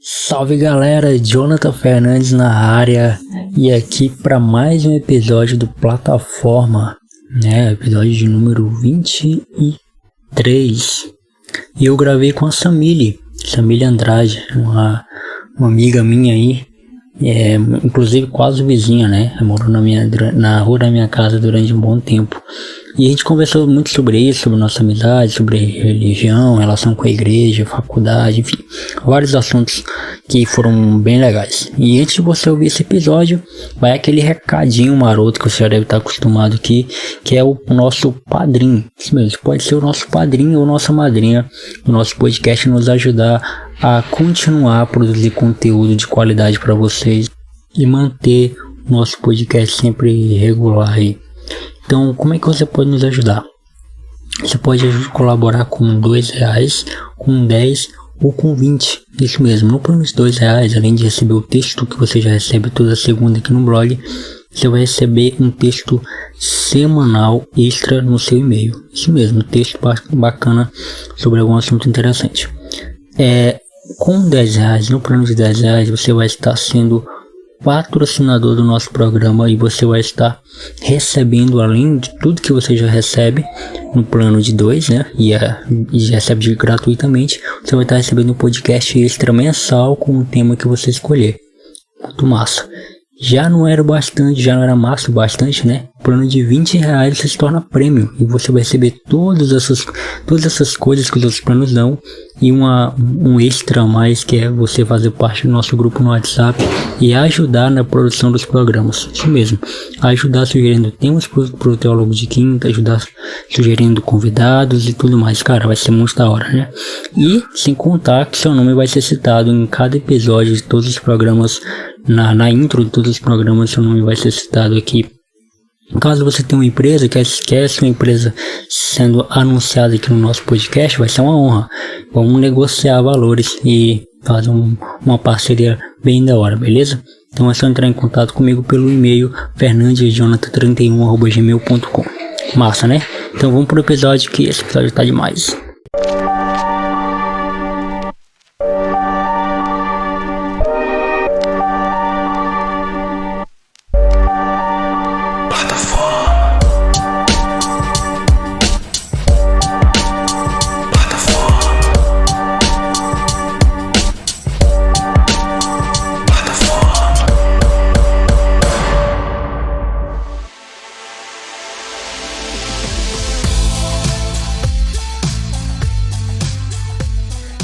Salve galera, Jonathan Fernandes na área e aqui para mais um episódio do Plataforma, episódio de número 23. E eu gravei com a Samile Andrade, uma amiga minha aí, inclusive quase vizinha, morou na rua da minha casa durante um bom tempo. E a gente conversou muito sobre isso, sobre nossa amizade, sobre religião, relação com a igreja, faculdade, enfim, vários assuntos que foram bem legais. E antes de você ouvir esse episódio, vai aquele recadinho maroto que você já deve estar acostumado aqui, que é o nosso padrinho. Isso mesmo, pode ser o nosso padrinho ou nossa madrinha do nosso podcast, nos ajudar a continuar a produzir conteúdo de qualidade para vocês e manter o nosso podcast sempre regular aí. Então, como é que você pode nos ajudar? Você pode colaborar com R$2, com 10 ou com 20. Isso mesmo, no plano de R$2, além de receber o texto que você já recebe toda segunda aqui no blog, você vai receber um texto semanal extra no seu e-mail. Isso mesmo, um texto bacana sobre algum assunto interessante. Com R$10, no plano de R$10, você vai estar sendo patrocinador do nosso programa e você vai estar recebendo, além de tudo que você já recebe no plano de 2, e recebe gratuitamente, você vai estar recebendo um podcast extra mensal com o tema que você escolher. Muito massa. Já não era massa o bastante, O plano de R$20 você se torna prêmio e você vai receber todas essas coisas que os outros planos dão e um extra a mais, que é você fazer parte do nosso grupo no WhatsApp e ajudar na produção dos programas. Isso mesmo, ajudar sugerindo temas para o Teólogo de Quinta, ajudar sugerindo convidados e tudo mais. Cara, vai ser muito da hora, E sem contar que seu nome vai ser citado em cada episódio de todos os programas. Na intro de todos os programas, seu nome vai ser citado aqui. Caso você tenha uma empresa, quer sua empresa sendo anunciada aqui no nosso podcast, vai ser uma honra. Vamos negociar valores e fazer uma parceria bem da hora, beleza? Então é só entrar em contato comigo pelo e-mail fernandesjonathan31@gmail.com. Massa, Então vamos pro episódio, que esse episódio tá demais.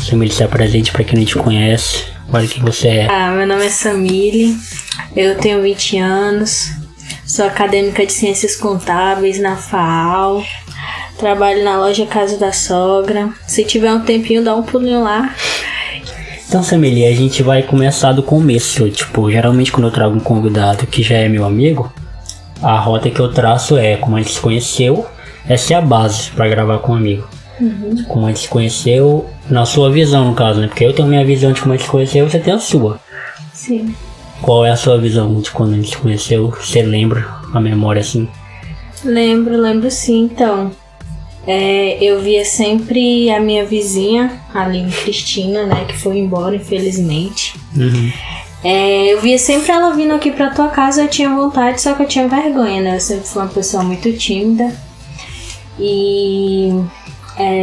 Samile, se apresente para quem não te conhece. Olha quem você é. Meu nome é Samile, eu tenho 20 anos, sou acadêmica de Ciências Contábeis na FAAL, trabalho na loja Casa da Sogra. Se tiver um tempinho, dá um pulinho lá. Então, Samile, a gente vai começar do começo. Geralmente quando eu trago um convidado que já é meu amigo, a rota que eu traço é como a gente se conheceu. Essa é a base para gravar com um amigo. Como a gente se conheceu, na sua visão no caso, Porque eu tenho a minha visão de como a gente se conheceu, você tem a sua. Sim. Qual é a sua visão de quando a gente se conheceu? Você lembra a memória assim? Lembro sim, então. Eu via sempre a minha vizinha, a Aline Cristina, que foi embora, infelizmente. Eu via sempre ela vindo aqui pra tua casa, eu tinha vontade, só que eu tinha vergonha, Eu sempre fui uma pessoa muito tímida. E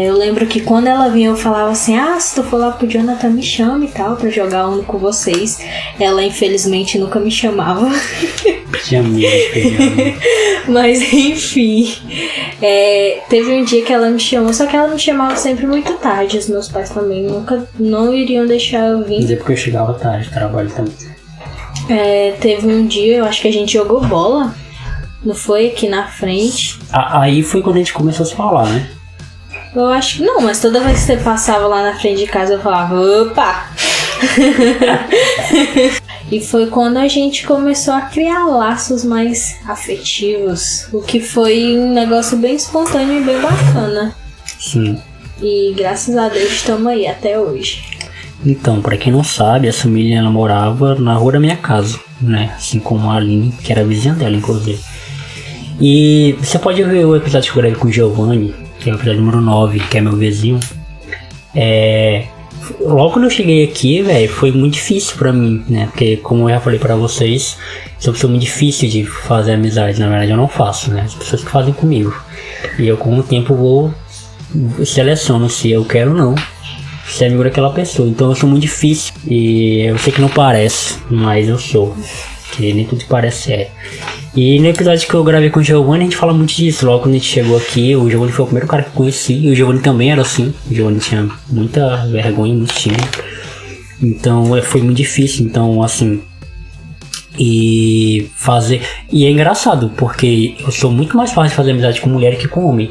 eu lembro que quando ela vinha eu falava assim, se tu for lá pro Jonathan me chama e tal, pra jogar um com vocês. Ela infelizmente nunca me chamava. Mas enfim, teve um dia que ela me chamou, só que ela me chamava sempre muito tarde. Os meus pais também não iriam deixar eu vir. Mas é porque eu chegava tarde, trabalho também. Teve um dia, eu acho que a gente jogou bola, não foi? Aqui na frente. Aí foi quando a gente começou a se falar, Eu acho que não, mas toda vez que você passava lá na frente de casa eu falava, opa! E foi quando a gente começou a criar laços mais afetivos, o que foi um negócio bem espontâneo e bem bacana. Sim. E graças a Deus estamos aí até hoje. Então, pra quem não sabe, essa família ela morava na rua da minha casa, Assim como a Aline, que era a vizinha dela, inclusive. E você pode ver o episódio que eu gravei com o Giovanni, que é o episódio número 9, que é meu vizinho. logo quando eu cheguei aqui, velho, foi muito difícil pra mim, né? Porque, como eu já falei pra vocês, sou uma pessoa muito difícil de fazer amizade. Na verdade, eu não faço, né? As pessoas que fazem comigo. E eu, com o tempo, seleciono se eu quero ou não ser amigo daquela pessoa. Então, eu sou muito difícil. E eu sei que não parece, mas eu sou. Que nem tudo que parece é. E no episódio que eu gravei com o Giovanni, a gente fala muito disso. Logo quando a gente chegou aqui, o Giovanni foi o primeiro cara que eu conheci. E o Giovanni também era assim. O Giovanni tinha muita vergonha, muito tímido. Então foi muito difícil. Então, assim. E é engraçado, porque eu sou muito mais fácil de fazer amizade com mulher que com homem.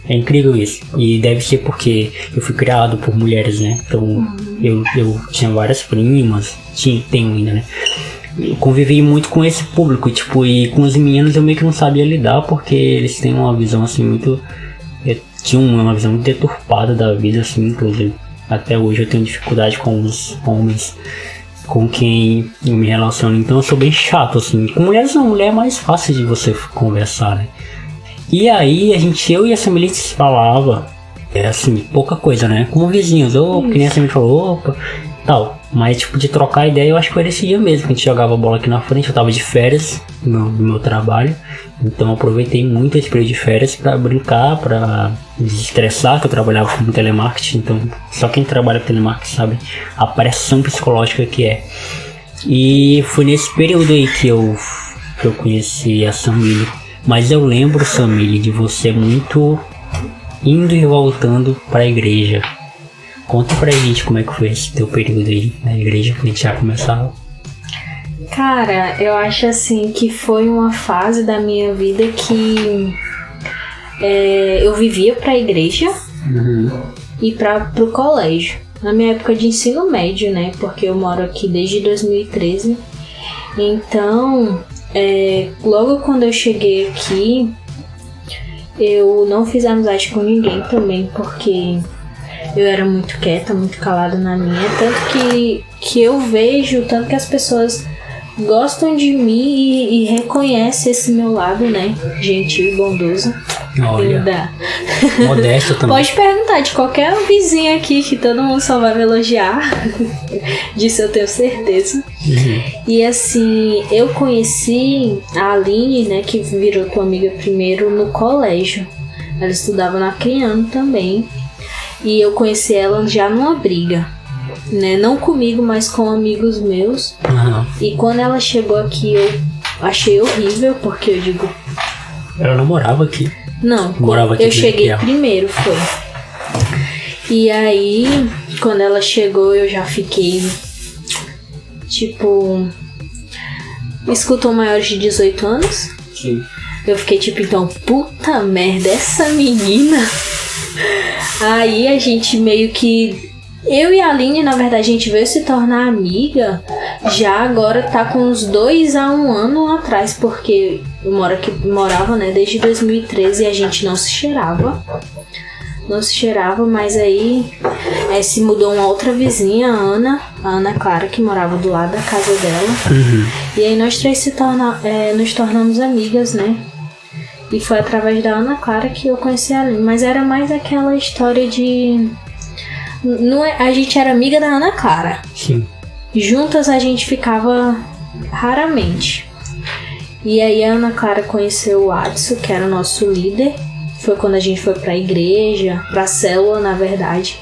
É incrível isso. E deve ser porque eu fui criado por mulheres, né? Então eu tinha várias primas. Tenho ainda, né? Eu convivi muito com esse público, tipo, e com os meninos eu meio que não sabia lidar, porque eles têm uma visão assim muito... Eu tinha uma visão muito deturpada da vida, assim, inclusive. Até hoje eu tenho dificuldade com os homens com quem eu me relaciono, então eu sou bem chato, assim. Com mulheres não, mulher é mais fácil de você conversar, né? E aí eu e a Samily se falava, assim, pouca coisa, né? Como vizinhos, que nem a Samily falou, opa, tal. Mas, tipo, de trocar ideia, eu acho que foi esse dia mesmo que a gente jogava bola aqui na frente. Eu tava de férias do meu trabalho. Então, eu aproveitei muito esse período de férias pra brincar, pra desestressar, que eu trabalhava com telemarketing. Então, só quem trabalha com telemarketing sabe a pressão psicológica que é. E foi nesse período aí que eu conheci a Samily. Mas eu lembro, Samily, de você muito indo e voltando pra igreja. Conta pra gente como é que foi esse teu período aí na igreja, que a gente já começava. Cara, eu acho assim que foi uma fase da minha vida que eu vivia pra igreja e pro colégio. Na minha época de ensino médio, né? Porque eu moro aqui desde 2013. Então, logo quando eu cheguei aqui, eu não fiz amizade com ninguém também, porque... eu era muito quieta, muito calada na minha. Tanto que eu vejo, tanto que as pessoas gostam de mim e reconhecem esse meu lado, né? Gentil e bondoso. Olha, modesto também. Pode perguntar de qualquer vizinha aqui que todo mundo só vai me elogiar. Disso eu tenho certeza. E assim, eu conheci a Aline, né? Que virou tua amiga primeiro no colégio. Ela estudava na Criano também. E eu conheci ela já numa briga, né? Não comigo, mas com amigos meus. E quando ela chegou aqui, eu achei horrível, porque eu digo... Ela não morava aqui? Não, morava aqui, eu cheguei primeiro, foi. E aí, quando ela chegou, eu já fiquei... tipo... escutou maiores de 18 anos? Sim. Eu fiquei tipo, então, puta merda, essa menina... Aí a gente meio que... eu e a Aline, na verdade, a gente veio se tornar amiga já agora tá com uns 2 a 1 ano atrás, porque eu morava, né, desde 2013 e a gente não se cheirava. Não se cheirava, mas aí se mudou uma outra vizinha, a Ana Clara, que morava do lado da casa dela. E aí nós três nos tornamos amigas, né? E foi através da Ana Clara que eu conheci a Aline. Mas era mais aquela história de... a gente era amiga da Ana Clara. Sim. Juntas a gente ficava raramente. E aí a Ana Clara conheceu o Adson, que era o nosso líder. Foi quando a gente foi pra igreja, pra célula, na verdade.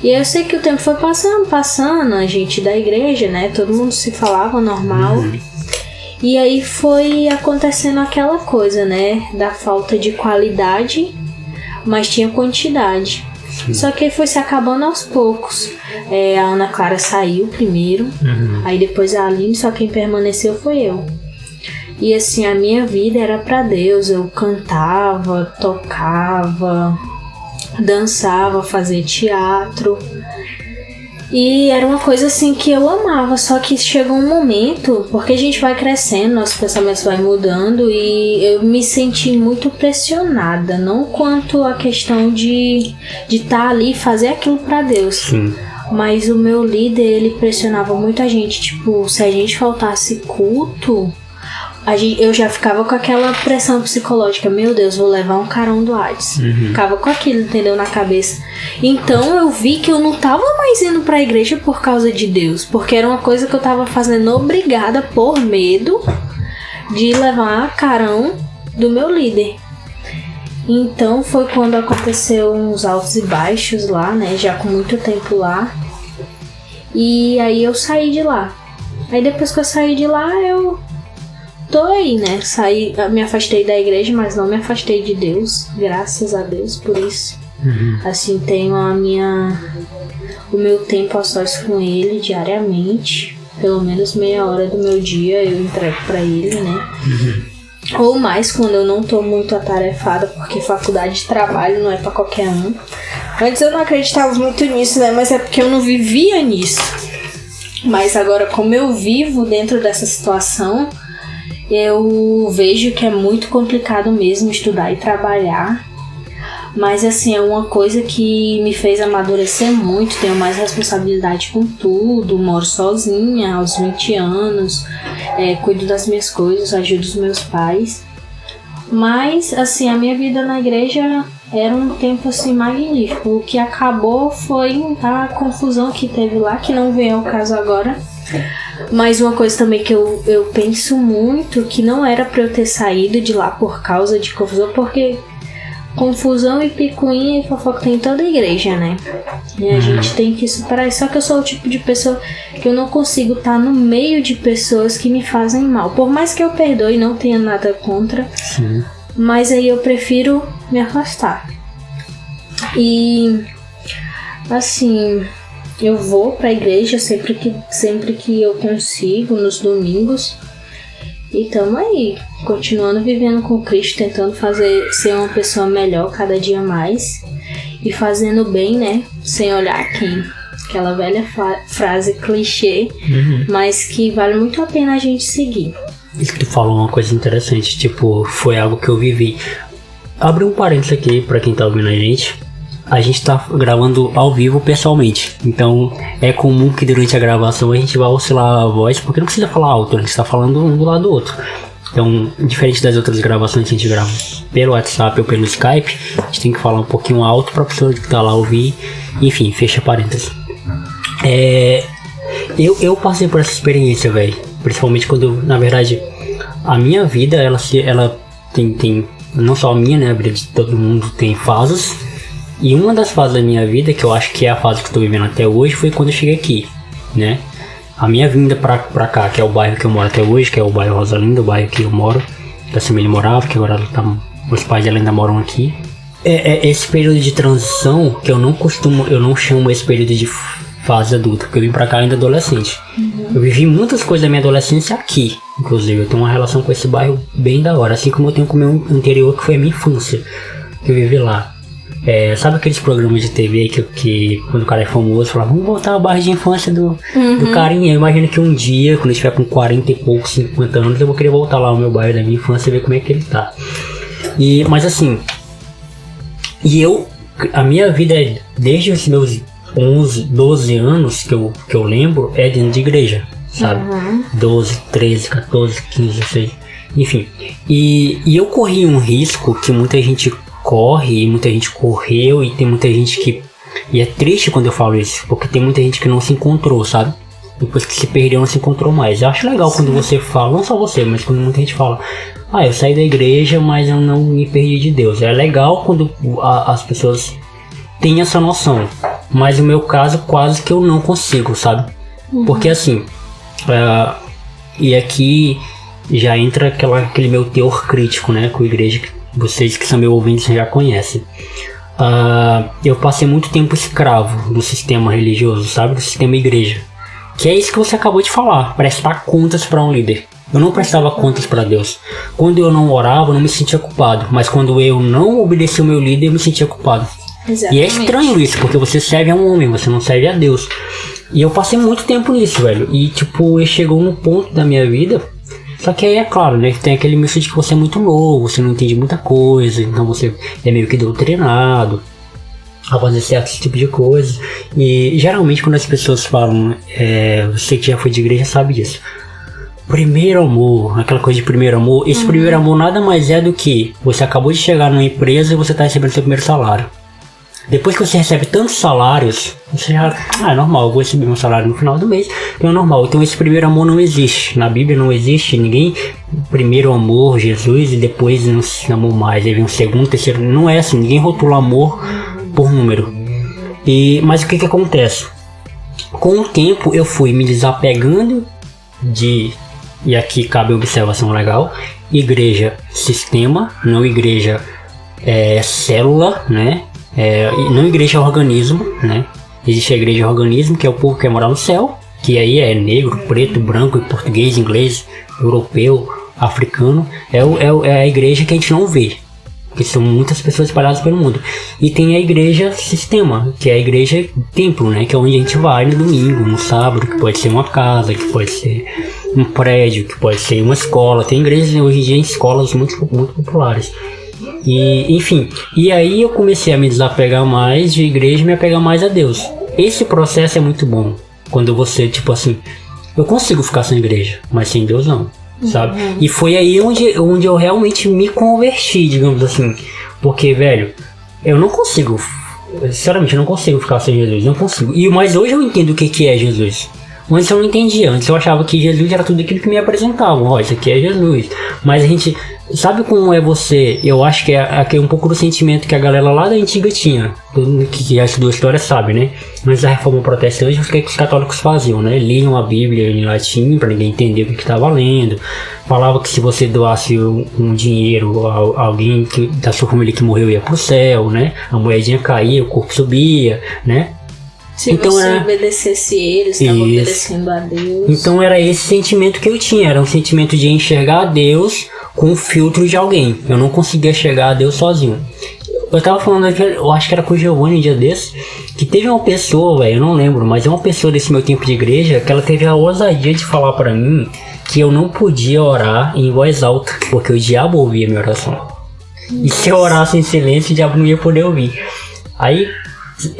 E eu sei que o tempo foi passando, a gente da igreja, né? Todo mundo se falava normal. E aí foi acontecendo aquela coisa, né? Da falta de qualidade, mas tinha quantidade. Só que foi se acabando aos poucos. A Ana Clara saiu primeiro, aí depois a Aline, só quem permaneceu foi eu. E assim, a minha vida era pra Deus. Eu cantava, tocava, dançava, fazia teatro. E era uma coisa assim que eu amava, só que chegou um momento, porque a gente vai crescendo, nossos pensamentos vai mudando, e eu me senti muito pressionada, não quanto a questão de estar ali e fazer aquilo pra Deus. Sim. Mas o meu líder, ele pressionava muito a gente, tipo, se a gente faltasse culto, eu já ficava com aquela pressão psicológica. Meu Deus, vou levar um carão do Hades. Ficava com aquilo, entendeu? Na cabeça. Então eu vi que eu não tava mais indo pra igreja por causa de Deus. Porque era uma coisa que eu tava fazendo obrigada por medo de levar carão do meu líder. Então foi quando aconteceu uns altos e baixos lá, né? Já com muito tempo lá. E aí eu saí de lá. Aí depois que eu saí de lá, eu tô aí, né? Me afastei da igreja, mas não me afastei de Deus. Graças a Deus por isso. Assim, tenho o meu tempo a sós com Ele diariamente. Pelo menos meia hora do meu dia eu entrego pra Ele, né? Ou mais quando eu não tô muito atarefada, porque faculdade de trabalho não é pra qualquer um. Antes eu não acreditava muito nisso, né? Mas é porque eu não vivia nisso. Mas agora, como eu vivo dentro dessa situação, eu vejo que é muito complicado mesmo estudar e trabalhar. Mas assim, é uma coisa que me fez amadurecer muito. Tenho mais responsabilidade com tudo. Moro sozinha aos 20 anos. Cuido das minhas coisas, ajudo os meus pais. Mas assim, a minha vida na igreja era um tempo assim magnífico. O que acabou foi a confusão que teve lá, que não vem ao caso agora. Mas uma coisa também que eu penso muito, que não era pra eu ter saído de lá por causa de confusão, porque confusão e picuinha e fofoca tem em toda a igreja, né? E a gente tem que superar. Só que eu sou o tipo de pessoa que eu não consigo estar no meio de pessoas que me fazem mal. Por mais que eu perdoe e não tenha nada contra, mas aí eu prefiro me afastar. E assim, eu vou pra igreja sempre que eu consigo, nos domingos. E tamo aí, continuando vivendo com Cristo, tentando ser uma pessoa melhor cada dia mais. E fazendo bem, né? Sem olhar quem. Aquela velha frase clichê, mas que vale muito a pena a gente seguir. Isso que tu falou uma coisa interessante, tipo, foi algo que eu vivi. Abre um parênteses aqui pra quem tá ouvindo a gente. A gente tá gravando ao vivo pessoalmente, então é comum que durante a gravação a gente vá oscilar a voz, porque não precisa falar alto, a gente tá falando um do lado do outro. Então, diferente das outras gravações que a gente grava pelo WhatsApp ou pelo Skype, a gente tem que falar um pouquinho alto pra pessoa que tá lá ouvir. Enfim, fecha parênteses. Eu passei por essa experiência, velho. Principalmente quando, na verdade, a minha vida, ela tem não só a minha, né, a vida de todo mundo tem fases. E uma das fases da minha vida, que eu acho que é a fase que eu tô vivendo até hoje, foi quando eu cheguei aqui, né? A minha vinda pra cá, que é o bairro que eu moro até hoje, que é o bairro Rosa Linda, o bairro que eu moro, que a Samile morava, que agora os pais dela ainda moram aqui. Esse período de transição, que eu não chamo esse período de fase adulta, porque eu vim pra cá ainda adolescente. Eu vivi muitas coisas da minha adolescência aqui, inclusive. Eu tenho uma relação com esse bairro bem da hora, assim como eu tenho com o meu anterior, que foi a minha infância, que eu vivi lá. Sabe aqueles programas de TV que quando o cara é famoso, fala, vamos voltar ao bairro de infância do carinha. Eu imagino que um dia, quando eu estiver com 40 e poucos, 50 anos, eu vou querer voltar lá ao meu bairro da minha infância e ver como é que ele tá. Mas assim, a minha vida desde os meus 11, 12 anos que eu lembro, é dentro de igreja, sabe? 12, 13, 14, 15, 16, enfim. E eu corri um risco que muita gente corre, e muita gente correu, e tem muita gente que... E é triste quando eu falo isso, porque tem muita gente que não se encontrou, sabe? Depois que se perdeu, não se encontrou mais. Eu acho legal quando você fala, não só você, mas quando muita gente fala, eu saí da igreja, mas eu não me perdi de Deus. É legal quando as pessoas têm essa noção, mas no meu caso, quase que eu não consigo, sabe? Porque assim, e aqui já entra aquele meu teor crítico, né, com a igreja, vocês que são meus ouvintes já conhecem. Eu passei muito tempo escravo do sistema religioso, sabe? Do sistema igreja. Que é isso que você acabou de falar, prestar contas para um líder. Eu não prestava contas para Deus. Quando eu não orava, eu não me sentia culpado. Mas quando eu não obedeci o meu líder, eu me sentia culpado. Exatamente. E é estranho isso, porque você serve a um homem, você não serve a Deus. E eu passei muito tempo nisso, velho. E tipo, chegou num ponto da minha vida. Só que aí é claro, né, que tem aquele misto de que você é muito novo, você não entende muita coisa, então você é meio que doutrinado a fazer certos tipos de coisas. E geralmente quando as pessoas falam, você que já foi de igreja sabe disso, Primeiro amor, aquela coisa de primeiro amor. Esse primeiro amor nada mais é do que você acabou de chegar numa empresa e você tá recebendo seu primeiro salário. Depois que você recebe tantos salários, você já... é normal, eu vou receber meu salário no final do mês. Então é normal. Então esse primeiro amor não existe. Na Bíblia não existe ninguém. Primeiro amor, Jesus, e depois não se amou mais. Aí vem um segundo, terceiro. Não é assim. Ninguém rotula amor por número. Mas o que acontece? Com o tempo eu fui me desapegando de... E aqui cabe observação legal. Igreja sistema, não igreja célula, né? Não igreja organismo, né? Existe a igreja organismo, que é o povo que quer morar no céu, que aí é negro, preto, branco, português, inglês, europeu, africano. É a igreja que a gente não vê, porque são muitas pessoas espalhadas pelo mundo. E tem a igreja sistema, que é a igreja templo, né? Que é onde a gente vai no domingo, no sábado, que pode ser uma casa, que pode ser um prédio, que pode ser uma escola. Tem igrejas hoje em dia em escolas muito populares. E, enfim, e aí eu comecei a me desapegar mais de igreja e me apegar mais a Deus. Esse processo é muito bom. Quando você, tipo assim, eu consigo ficar sem igreja, mas sem Deus não, sabe? E foi aí onde eu realmente me converti, digamos assim. Porque, velho, eu não consigo, sinceramente, eu não consigo ficar sem Jesus, não consigo. Mas hoje eu entendo o que é Jesus. Antes eu não entendia, antes eu achava que Jesus era tudo aquilo que me apresentavam. Ó, isso aqui é Jesus. Mas a gente... Sabe como é você? Eu acho que é um pouco do sentimento que a galera lá da antiga tinha. Todo mundo que já estudou história sabe, né? Antes da reforma protestante, o que os católicos faziam, né? Liam a Bíblia em latim pra ninguém entender o que estava lendo. Falava que se você doasse um dinheiro a alguém da sua família que morreu ia pro céu, né? A moedinha caía, o corpo subia, né? Se então você obedecesse eles, estava obedecendo a Deus. Então era esse sentimento que eu tinha. Era um sentimento de enxergar a Deus com o filtro de alguém. Eu não conseguia chegar a Deus sozinho. Eu tava falando, eu acho que era com o Giovanni um dia desse, que teve uma pessoa, velho, eu não lembro, mas é uma pessoa desse meu tempo de igreja, que ela teve a ousadia de falar pra mim que eu não podia orar em voz alta, porque o diabo ouvia minha oração. E se eu orasse em silêncio, o diabo não ia poder ouvir. Aí...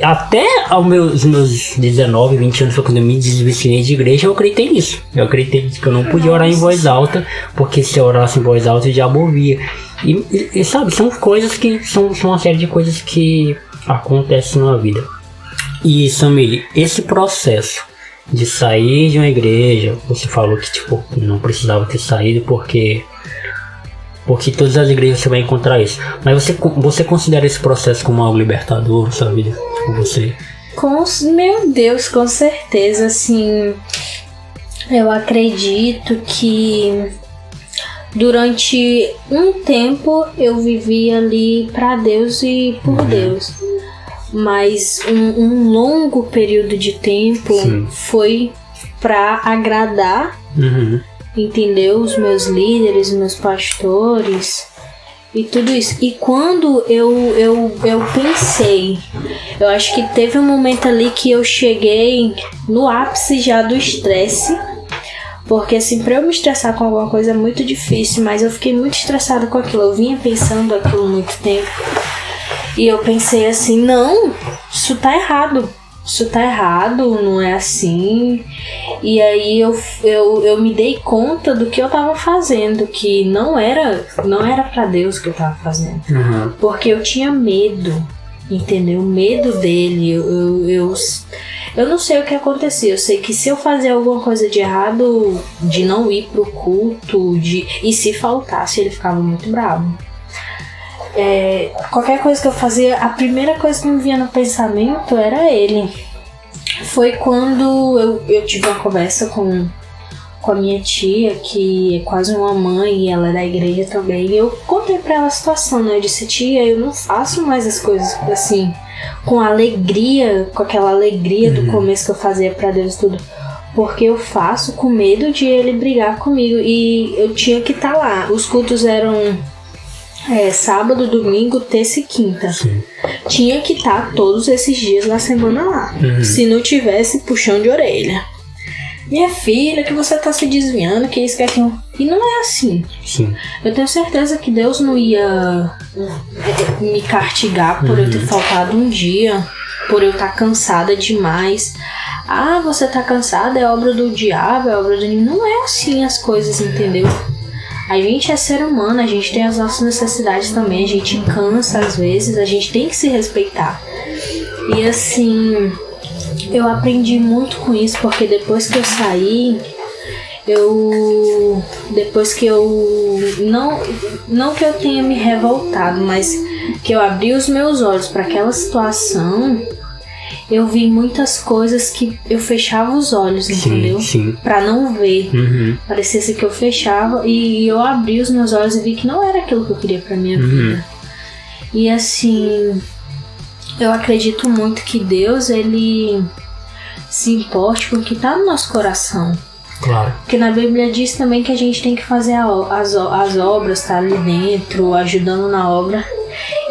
Até aos meus 19, 20 anos, quando eu me desvencilhei de igreja, eu acreditei nisso. Eu acreditei que eu não podia orar em voz alta, porque se eu orasse em voz alta, eu já ouvia. E sabe, são coisas que... São uma série de coisas que acontecem na vida. E, Samir, esse processo de sair de uma igreja, você falou que, tipo, não precisava ter saído porque todas as igrejas você vai encontrar isso. Mas você considera esse processo como algo libertador na sua vida? Você? Meu Deus, com certeza, assim... Eu acredito que durante um tempo eu vivi ali para Deus e por Deus. Mas um longo período de tempo foi para agradar... Entendeu? Os meus líderes, meus pastores e tudo isso. E quando eu pensei, eu acho que teve um momento ali que eu cheguei no ápice já do estresse. Porque assim, pra eu me estressar com alguma coisa é muito difícil, mas eu fiquei muito estressada com aquilo. Eu vinha pensando aquilo há muito tempo. E eu pensei assim, não, isso tá errado. Isso tá errado, não é assim. E aí eu me dei conta do que eu tava fazendo, que não era pra Deus que eu tava fazendo. Porque eu tinha medo, entendeu? Medo dele. Eu não sei o que acontecia. Eu sei que se eu fazer alguma coisa de errado, de não ir pro culto, e se faltasse, ele ficava muito bravo. Qualquer coisa que eu fazia, a primeira coisa que me vinha no pensamento era ele. Foi quando eu tive uma conversa com a minha tia, que é quase uma mãe, e ela é da igreja também. E eu contei pra ela a situação, né? Eu disse, tia, eu não faço mais as coisas assim, com alegria, com aquela alegria do começo que eu fazia pra Deus e tudo. Porque eu faço com medo de ele brigar comigo. E eu tinha que estar lá. Os cultos eram... sábado, domingo, terça e quinta. Tinha que estar todos esses dias da semana lá. Se não tivesse, puxão de orelha. Minha filha, que você tá se desviando, que isso, que aquilo. E não é assim. Eu tenho certeza que Deus não ia me castigar por eu ter faltado um dia, por eu estar cansada demais. você tá cansado, é obra do diabo, é obra do inimigo. Não é assim as coisas, entendeu? A gente é ser humano, a gente tem as nossas necessidades também, a gente cansa às vezes, a gente tem que se respeitar. E assim, eu aprendi muito com isso, porque depois que eu saí, depois que eu, não que eu tenha me revoltado, mas que eu abri os meus olhos para aquela situação, eu vi muitas coisas que eu fechava os olhos, entendeu? Sim. Pra não ver. Parecia que eu fechava e eu abri os meus olhos e vi que não era aquilo que eu queria pra minha vida. E assim, eu acredito muito que Deus, ele se importe com o que tá no nosso coração. Claro. Porque na Bíblia diz também que a gente tem que fazer as obras, tá ali dentro, ajudando na obra.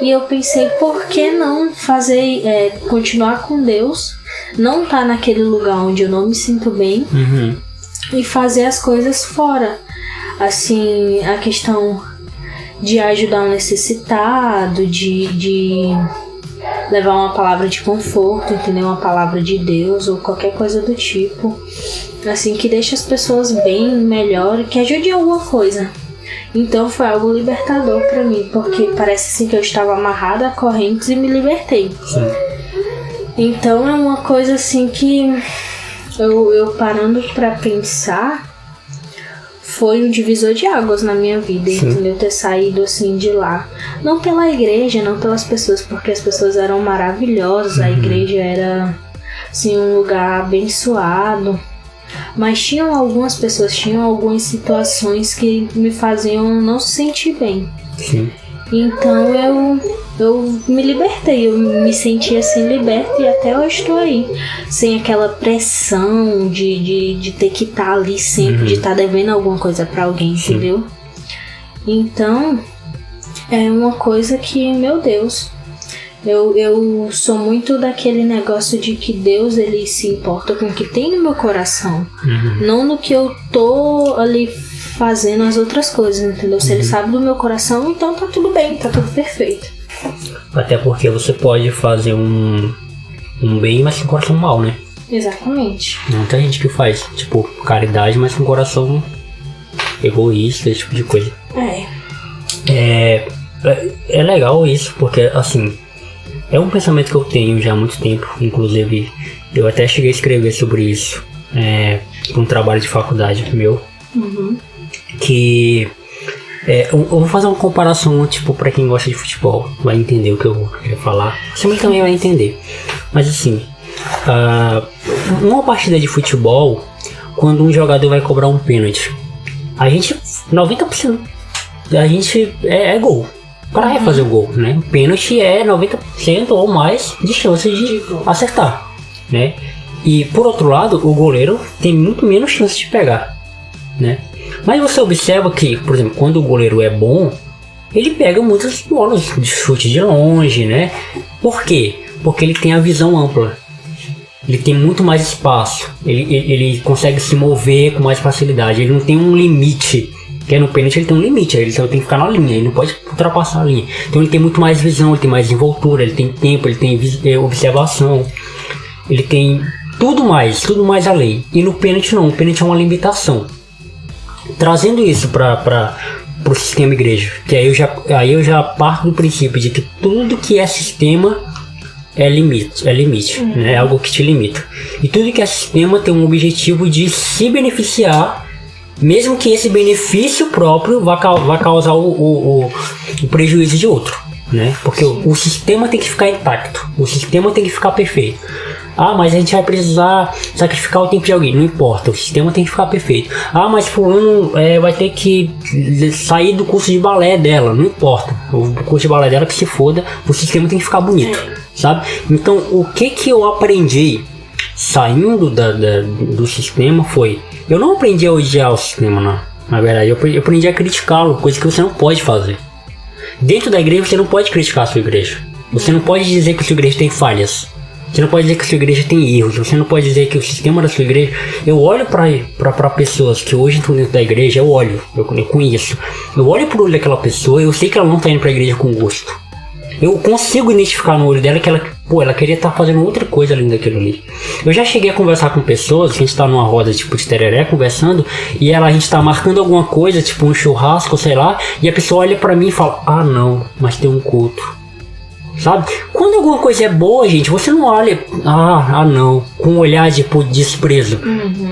E eu pensei, por que não fazer, continuar com Deus, não tá naquele lugar onde eu não me sinto bem, e fazer as coisas fora. Assim, a questão de ajudar um necessitado, de levar uma palavra de conforto, entendeu? Uma palavra de Deus ou qualquer coisa do tipo. Assim, que deixa as pessoas bem, melhor, que ajude em alguma coisa. Então foi algo libertador pra mim, porque parece assim que eu estava amarrada a correntes e me libertei. Sim. Então é uma coisa assim que eu parando pra pensar, foi um divisor de águas na minha vida, entendeu? Ter saído assim de lá. Não pela igreja, não pelas pessoas, porque as pessoas eram maravilhosas, a igreja era assim um lugar abençoado. Mas algumas pessoas tinham algumas situações que me faziam não se sentir bem. Sim. Então eu me libertei, eu me senti assim liberta e até hoje estou aí. Sem aquela pressão de ter que estar ali sempre, de estar devendo alguma coisa pra alguém, entendeu? Então é uma coisa que, meu Deus, eu sou muito daquele negócio de que Deus, ele se importa com o que tem no meu coração, não no que eu tô ali fazendo as outras coisas, entendeu? Se ele sabe do meu coração, então tá tudo bem, tá tudo perfeito. Até porque você pode fazer um bem, mas com coração mal, né? Exatamente. Muita gente que faz, tipo, caridade, mas com coração egoísta, esse tipo de coisa. É legal isso, porque assim, é um pensamento que eu tenho já há muito tempo. Inclusive, eu até cheguei a escrever sobre isso um trabalho de faculdade meu. Que eu vou fazer uma comparação, tipo, pra quem gosta de futebol vai entender o que eu queria falar. Você também vai entender. Mas assim, uma partida de futebol, quando um jogador vai cobrar um pênalti, a gente, 90% da gente é gol. O cara vai fazer o gol, né? Pênalti é 90% ou mais de chance de acertar, né? E por outro lado, o goleiro tem muito menos chance de pegar, né? Mas você observa que, por exemplo, quando o goleiro é bom, ele pega muitas bolas de chute de longe, né? Por quê? Porque ele tem a visão ampla. Ele tem muito mais espaço. Ele consegue se mover com mais facilidade. Ele não tem um limite. Porque no pênalti ele tem um limite. Ele só tem que ficar na linha. Ele não pode ultrapassar a linha. Então ele tem muito mais visão, ele tem mais envoltura, ele tem tempo, ele tem observação. Ele tem tudo mais além. E no pênalti não. O pênalti é uma limitação. Trazendo isso para o sistema igreja, que aí eu já parto do princípio de que tudo que é sistema é limite, né? É algo que te limita. E tudo que é sistema tem um objetivo de se beneficiar, mesmo que esse benefício próprio vá causar o prejuízo de outro, né? Porque o sistema tem que ficar intacto, o sistema tem que ficar perfeito. Mas a gente vai precisar sacrificar o tempo de alguém. Não importa, o sistema tem que ficar perfeito. Mas fulano vai ter que sair do curso de balé dela. Não importa, o curso de balé dela que se foda. O sistema tem que ficar bonito, sabe? Então, o que eu aprendi saindo do sistema foi... Eu não aprendi a odiar o sistema, não. Na verdade, eu aprendi a criticá-lo. Coisa que você não pode fazer. Dentro da igreja, você não pode criticar a sua igreja. Você não pode dizer que a sua igreja tem falhas. Você não pode dizer que a sua igreja tem erros. Você não pode dizer que o sistema da sua igreja... Eu olho para pessoas que hoje estão dentro da igreja, eu conheço. Eu olho pro olho daquela pessoa, eu sei que ela não está indo para a igreja com gosto. Eu consigo identificar no olho dela que ela pô, ela queria estar fazendo outra coisa além daquilo ali. Eu já cheguei a conversar com pessoas, que a gente tá numa roda tipo de tereré conversando, e a gente tá marcando alguma coisa, tipo um churrasco, sei lá, e a pessoa olha pra mim e fala, ah não, mas tem um culto. Sabe? Quando alguma coisa é boa, gente, você não olha, não, com um olhar de desprezo.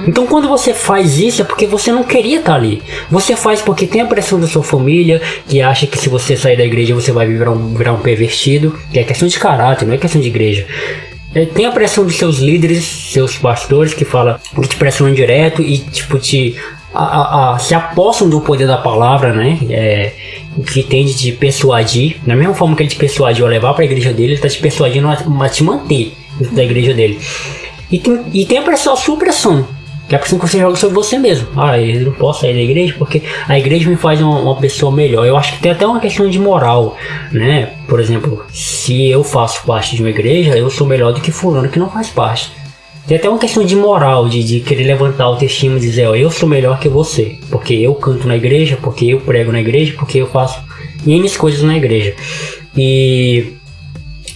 Então quando você faz isso é porque você não queria estar ali. Você faz porque tem a pressão da sua família, que acha que se você sair da igreja você vai virar um pervertido, que é questão de caráter, não é questão de igreja. Tem a pressão dos seus líderes, seus pastores, que te pressionam direto e tipo se apossam do poder da palavra, né? Que tende te persuadir, da mesma forma que ele te persuadiu a levar para a igreja dele, ele está te persuadindo a te manter dentro da igreja dele. E tem a sua pressão, que é a pressão que você joga sobre você mesmo. Eu não posso sair da igreja porque a igreja me faz uma pessoa melhor. Eu acho que tem até uma questão de moral, né? Por exemplo, se eu faço parte de uma igreja, eu sou melhor do que fulano que não faz parte. Tem até uma questão de moral, de querer levantar a autoestima e dizer, eu sou melhor que você, porque eu canto na igreja, porque eu prego na igreja, porque eu faço N coisas na igreja. E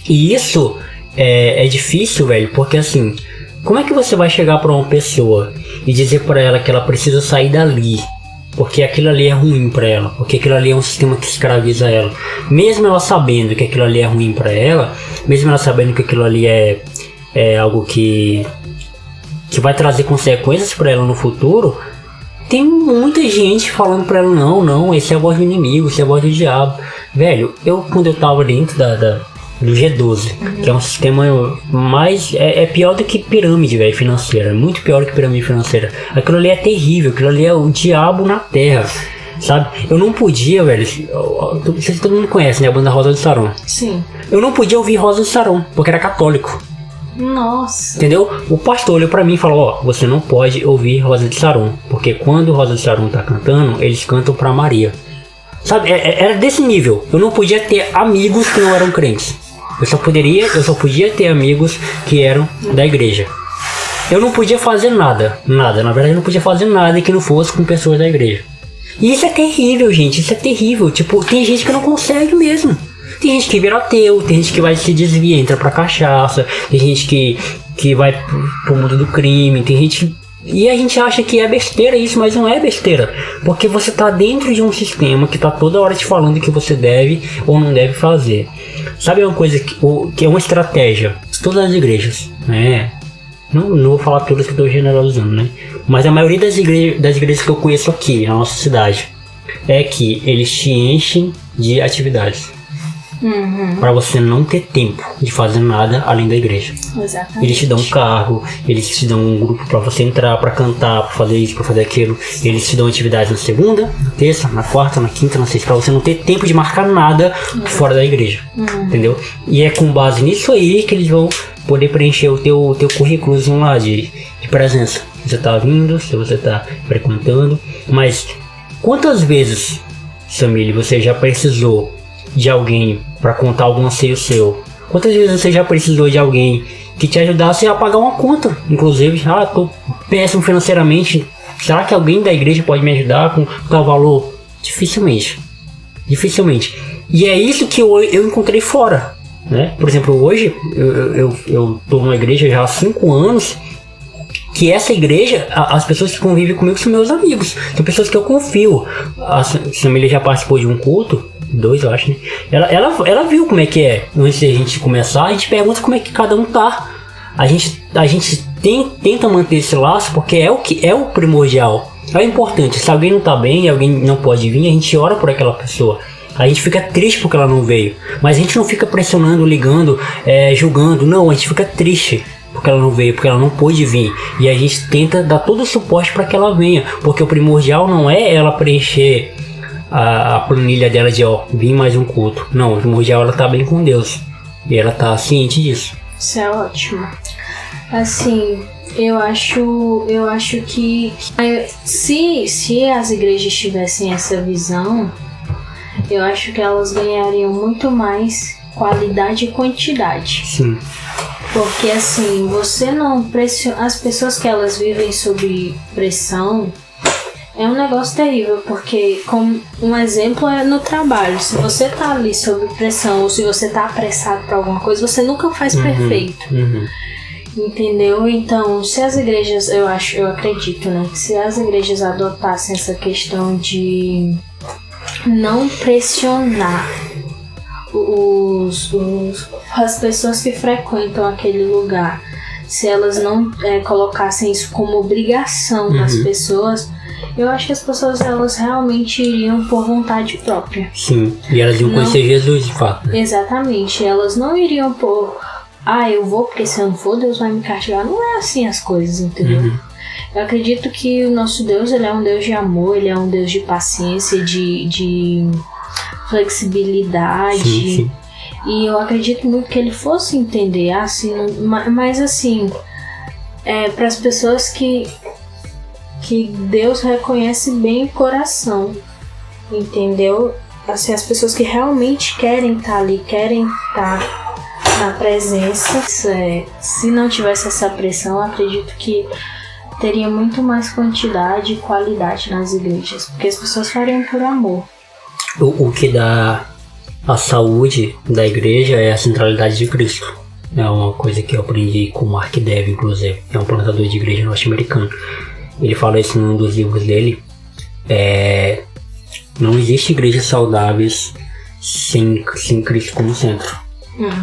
isso é difícil, velho, porque assim, como é que você vai chegar pra uma pessoa e dizer pra ela que ela precisa sair dali, porque aquilo ali é ruim pra ela, porque aquilo ali é um sistema que escraviza ela, mesmo ela sabendo que aquilo ali é ruim pra ela, mesmo ela sabendo que aquilo ali é algo que vai trazer consequências pra ela no futuro, tem muita gente falando pra ela, não, esse é a voz do inimigo, esse é a voz do diabo. Velho, quando eu tava dentro do G12, que é um sistema mais, é pior do que pirâmide, velho, financeira, é muito pior do que pirâmide financeira. Aquilo ali é terrível, aquilo ali é o diabo na terra, sabe? Eu não podia, velho, todo mundo conhece, né, a banda Rosa de Saron. Sim. Eu não podia ouvir Rosa de Saron, porque era católico. Nossa. Entendeu? O pastor olhou pra mim e falou, você não pode ouvir Rosa de Saron, porque quando Rosa de Saron tá cantando, eles cantam pra Maria. Sabe, era desse nível. Eu não podia ter amigos que não eram crentes. Eu só podia ter amigos que eram da igreja. Eu não podia fazer nada, na verdade eu não podia fazer nada que não fosse com pessoas da igreja. E isso é terrível, gente, isso é terrível. Tipo, tem gente que não consegue mesmo. Tem gente que vira ateu, tem gente que vai se desviar, entra pra cachaça, tem gente que vai pro mundo do crime, tem gente... E a gente acha que é besteira isso, mas não é besteira. Porque você tá dentro de um sistema que tá toda hora te falando que você deve ou não deve fazer. Sabe uma coisa que é uma estratégia de todas as igrejas, né? Não vou falar todas que eu tô generalizando, né? Mas a maioria das igrejas que eu conheço aqui na nossa cidade é que eles te enchem de atividades. Para você não ter tempo de fazer nada além da igreja. Exatamente. Eles te dão um carro, eles te dão um grupo para você entrar, para cantar, para fazer isso, para fazer aquilo. Eles te dão atividades na segunda, na terça, na quarta, na quinta, na sexta, para você não ter tempo de marcar nada fora da igreja. Entendeu? E é com base nisso aí que eles vão poder preencher o teu currículozinho lá de presença. Você tá vindo, se você tá frequentando. Mas quantas vezes, Samile, você já precisou de alguém para contar algum anseio seu? Quantas vezes você já precisou de alguém que te ajudasse a pagar uma conta? Inclusive, tô péssimo financeiramente, será que alguém da igreja pode me ajudar com tal valor? Dificilmente. E é isso que eu encontrei fora, né? Por exemplo, hoje eu tô numa igreja já há 5 anos, que essa igreja, as pessoas que convivem comigo são meus amigos, são pessoas que eu confio. A Samília já participou de um culto, 2 eu acho, né? Ela viu como é que é. Antes da gente começar, a gente pergunta como é que cada um tá. A gente tenta manter esse laço porque é o primordial, é o importante. Se alguém não tá bem, alguém não pode vir, a gente ora por aquela pessoa. A gente fica triste porque ela não veio, mas a gente não fica pressionando, ligando, julgando. Não, a gente fica triste porque ela não veio, porque ela não pôde vir. E a gente tenta dar todo o suporte para que ela venha, porque o primordial não é ela preencher a planilha dela de vir mais um culto. Não, o primordial ela tá bem com Deus e ela tá ciente disso. Isso é ótimo. Assim, eu acho que se as igrejas tivessem essa visão, eu acho que elas ganhariam muito mais qualidade e quantidade. Sim. Porque assim, você não pressiona as pessoas, que elas vivem sob pressão, é um negócio terrível, porque como um exemplo é no trabalho. Se você tá ali sob pressão ou se você tá apressado pra alguma coisa, você nunca faz perfeito. Entendeu? Então, se as igrejas, eu acredito, né, que se as igrejas adotassem essa questão de não pressionar as pessoas que frequentam aquele lugar, se elas não colocassem isso como obrigação das pessoas, eu acho que as pessoas, elas realmente iriam por vontade própria. Sim, e elas iam conhecer Jesus de fato, né? Exatamente, elas não iriam por eu vou porque se eu não for, Deus vai me castigar. Não é assim as coisas, entendeu? Eu acredito que o nosso Deus, ele é um Deus de amor, ele é um Deus de paciência, de flexibilidade. Sim. E eu acredito muito que ele fosse entender, assim, mas assim, para as pessoas que Deus reconhece bem o coração, entendeu? Assim, as pessoas que realmente querem estar ali, querem estar na presença. Se não tivesse essa pressão, eu acredito que teria muito mais quantidade e qualidade nas igrejas, porque as pessoas fariam por amor. O que dá a saúde da igreja é a centralidade de Cristo. É uma coisa que eu aprendi com o Mark Dev, inclusive. É um plantador de igreja norte-americano. Ele fala isso num dos livros dele. Não existe igrejas saudáveis sem Cristo como centro.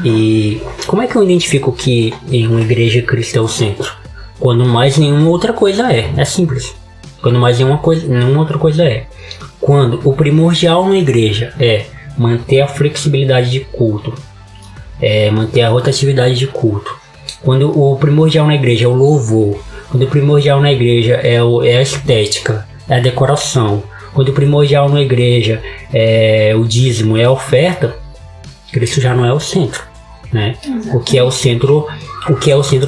E como é que eu identifico que em uma igreja Cristo é o centro? Quando mais nenhuma outra coisa é. É simples. Quando mais nenhuma outra coisa é. Quando o primordial na igreja é manter a flexibilidade de culto, manter a rotatividade de culto. Quando o primordial na igreja é o louvor. Quando o primordial na igreja é a estética, é a decoração. Quando o primordial na igreja é o dízimo, é a oferta, Cristo já não é o centro, né? O que é o centro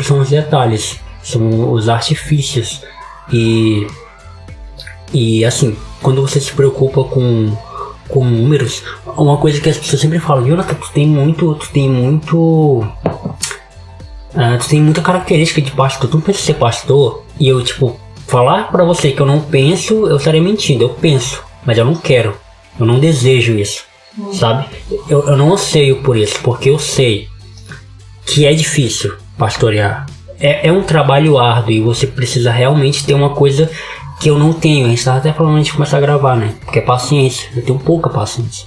são os detalhes, são os artifícios. E assim, quando você se preocupa com números, uma coisa que as pessoas sempre falam: Jonathan, tu tem muita característica de pastor, tu não pensa ser pastor? E eu, falar pra você que eu não penso, eu estaria mentindo. Eu penso, mas eu não quero, eu não desejo isso. Sabe? Eu não anseio por isso, porque eu sei que é difícil pastorear. É um trabalho árduo e você precisa realmente ter uma coisa que eu não tenho. A gente estava até falando antes de começar a gravar, né? Porque é paciência. Eu tenho pouca paciência.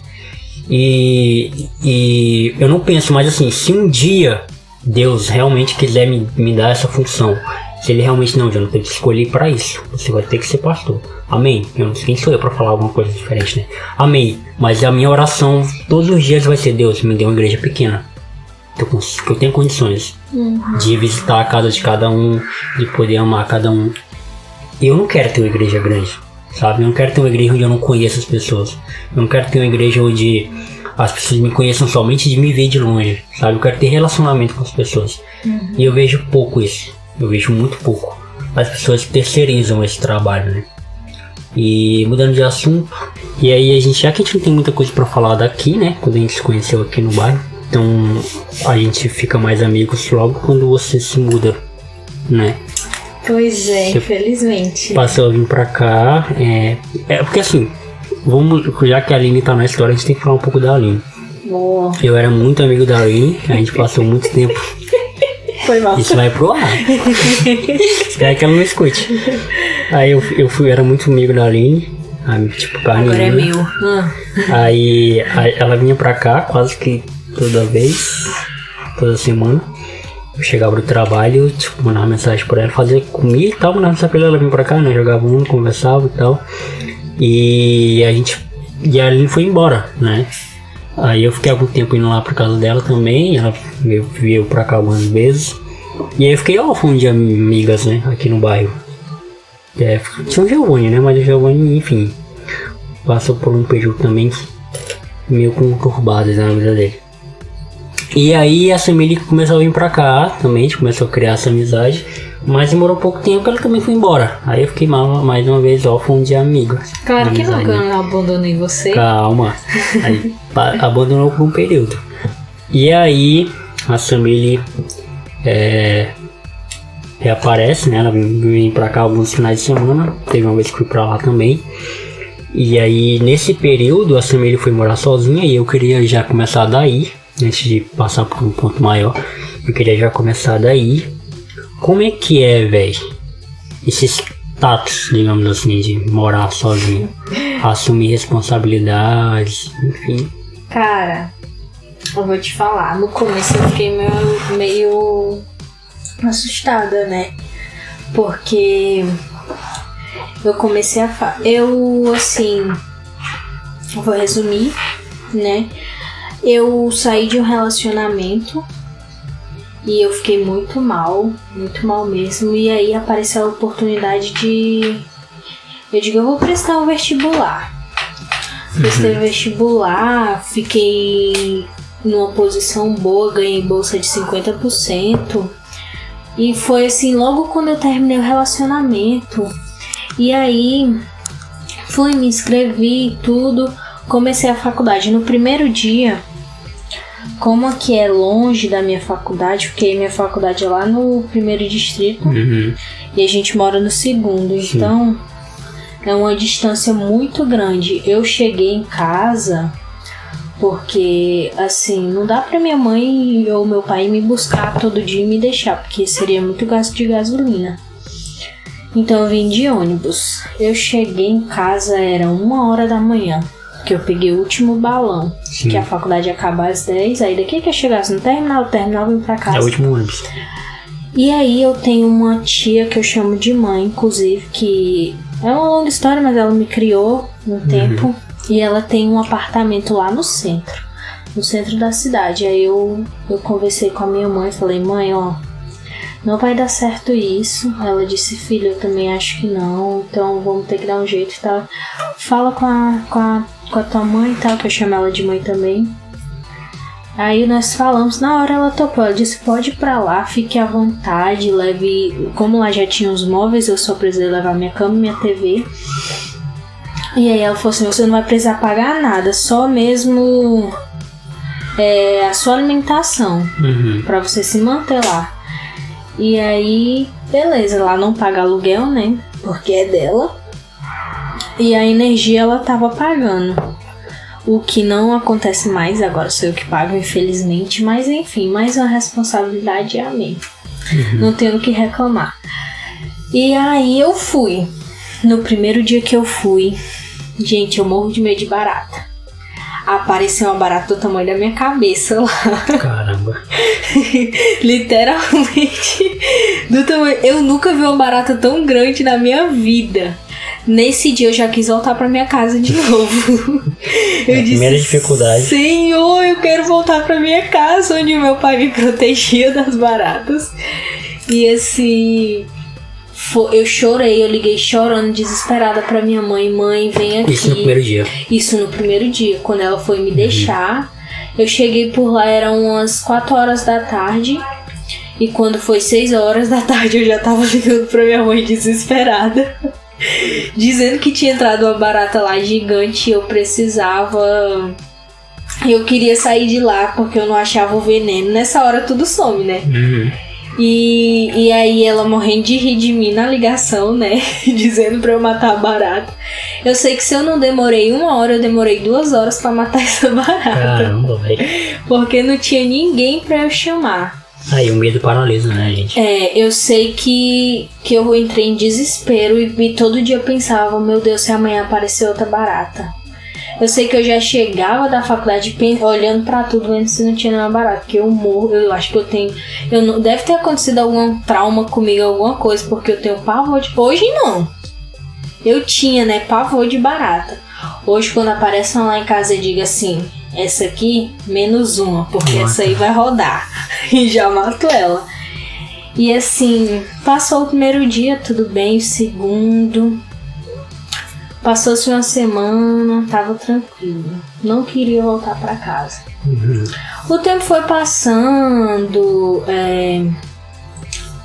E eu não penso, mas assim, se um dia Deus realmente quiser me dar essa função, se ele realmente não, eu não tenho que escolher para isso, você vai ter que ser pastor. Amém. Eu não sei quem sou eu para falar alguma coisa diferente, né? Amém. Mas a minha oração todos os dias vai ser: Deus, me dê uma igreja pequena, que eu tenha condições de visitar a casa de cada um, de poder amar cada um. Eu não quero ter uma igreja grande, sabe? Eu não quero ter uma igreja onde eu não conheço as pessoas. Eu não quero ter uma igreja onde as pessoas me conheçam somente de me ver de longe, sabe? Eu quero ter relacionamento com as pessoas. E eu vejo pouco isso. Eu vejo muito pouco. As pessoas terceirizam esse trabalho, né? E mudando de assunto, e aí já que a gente não tem muita coisa pra falar daqui, né? Quando a gente se conheceu aqui no bairro, então a gente fica mais amigos logo quando você se muda, né? Pois é, infelizmente. Passou a vir pra cá, porque assim, já que a Aline tá na história, a gente tem que falar um pouco da Aline. Boa. Eu era muito amigo da Aline, a gente passou muito tempo. Foi mal. Isso vai pro ar. Espero que ela não escute. Aí eu era muito amigo da Aline, carne. Agora é meu. Aí ela vinha pra cá quase que toda semana. Eu chegava do trabalho, mandava mensagem pra ela, fazia comida e tal, mandava mensagem pra ela vinha pra cá, né? Jogava conversava e tal. E a Aline foi embora, né? Aí eu fiquei algum tempo indo lá pra casa dela também, ela veio pra cá algumas vezes. E aí eu fiquei órfão de amigas, né, aqui no bairro. Tinha o Giovanni, né, mas o Giovanni, enfim, passou por um período também meio conturbado na vida dele. E aí a Samile começou a vir pra cá também, a gente começou a criar essa amizade. Mas demorou pouco tempo, ela também foi embora. Aí eu fiquei mais uma vez órfão de amigas. Claro que nunca eu abandonei você. Calma. Aí abandonou por um período. E aí a Samile reaparece, né? Ela vem pra cá alguns finais de semana. Teve uma vez que fui pra lá também. E aí, nesse período, a Samília foi morar sozinha e eu queria já começar daí, antes de passar por um ponto maior. Eu queria já começar daí. Como é que é, velho? Esse status, digamos assim, de morar sozinho, assumir responsabilidades, enfim. Cara, eu vou te falar, no começo eu fiquei meio assustada, né? Porque eu comecei eu, assim, vou resumir, né? Eu saí de um relacionamento e eu fiquei muito mal mesmo. E aí apareceu a oportunidade eu vou prestar um vestibular. Prestei o vestibular, fiquei numa posição boa, ganhei bolsa de 50%. E foi assim, logo quando eu terminei o relacionamento. E aí, fui, me inscrevi e tudo, comecei a faculdade. No primeiro dia, como aqui é longe da minha faculdade, porque minha faculdade é lá no 1º distrito, e a gente mora no 2º, então é uma distância muito grande. Eu cheguei em casa porque, assim, não dá pra minha mãe ou meu pai me buscar todo dia e me deixar, porque seria muito gasto de gasolina. Então eu vim de ônibus. Eu cheguei em casa, era 1h da manhã, que eu peguei o último balão. Que a faculdade ia acabar às 10, aí daqui que eu chegasse no terminal, eu vim pra casa. É o último ônibus. E aí eu tenho uma tia que eu chamo de mãe, inclusive, que é uma longa história, mas ela me criou um tempo. E ela tem um apartamento lá no centro da cidade. Aí eu conversei com a minha mãe, falei, mãe, ó, não vai dar certo isso. Ela disse, filha, eu também acho que não, então vamos ter que dar um jeito e tal. Fala com a tua mãe e tal, que eu chamo ela de mãe também. Aí nós falamos, na hora ela topou, ela disse, pode ir pra lá, fique à vontade, leve, como lá já tinha os móveis, eu só precisei levar minha cama e minha TV. E aí ela falou assim, você não vai precisar pagar nada, só mesmo a sua alimentação, pra você se manter lá. E aí, beleza, lá não paga aluguel, né, porque é dela. E a energia ela tava pagando. O que não acontece mais, agora sou eu que pago, infelizmente. Mas enfim, mais uma responsabilidade é a minha. Não tenho o que reclamar. E aí eu fui. No primeiro dia que eu fui, gente, eu morro de medo de barata. Apareceu uma barata do tamanho da minha cabeça lá. Caramba. Literalmente do tamanho. Eu nunca vi uma barata tão grande na minha vida. Nesse dia eu já quis voltar pra minha casa de novo. Eu disse, primeira dificuldade. Senhor, eu quero voltar pra minha casa, onde o meu pai me protegia das baratas. E assim, eu chorei, eu liguei chorando, desesperada pra minha mãe. Mãe, vem aqui. Isso no primeiro dia. Isso no primeiro dia, quando ela foi me deixar. Eu cheguei por lá, eram umas 4h da tarde. E quando foi 6h da tarde, eu já tava ligando pra minha mãe desesperada. Dizendo que tinha entrado uma barata lá gigante e eu precisava... Eu queria sair de lá porque eu não achava o veneno. Nessa hora tudo some, né? E aí ela morrendo de rir de mim na ligação, né? Dizendo pra eu matar a barata. Eu sei que se eu não demorei 1h, eu demorei 2 horas pra matar essa barata. Caramba, velho. Porque não tinha ninguém pra eu chamar. Aí o medo paralisa, né, gente? Eu sei que eu entrei em desespero e todo dia eu pensava, meu Deus, se amanhã aparecer outra barata. Eu sei que eu já chegava da faculdade olhando pra tudo, vendo se não tinha nenhuma barata, porque eu morro, eu acho que eu tenho... deve ter acontecido algum trauma comigo, alguma coisa, porque eu tenho pavor de... Hoje não. Eu tinha, né, pavor de barata. Hoje quando aparece uma lá em casa eu digo assim... Essa aqui, -1, porque essa aí vai rodar. E já mato ela. E assim, passou o primeiro dia, tudo bem. O segundo. Passou-se uma semana, tava tranquilo. Não queria voltar pra casa. O tempo foi passando.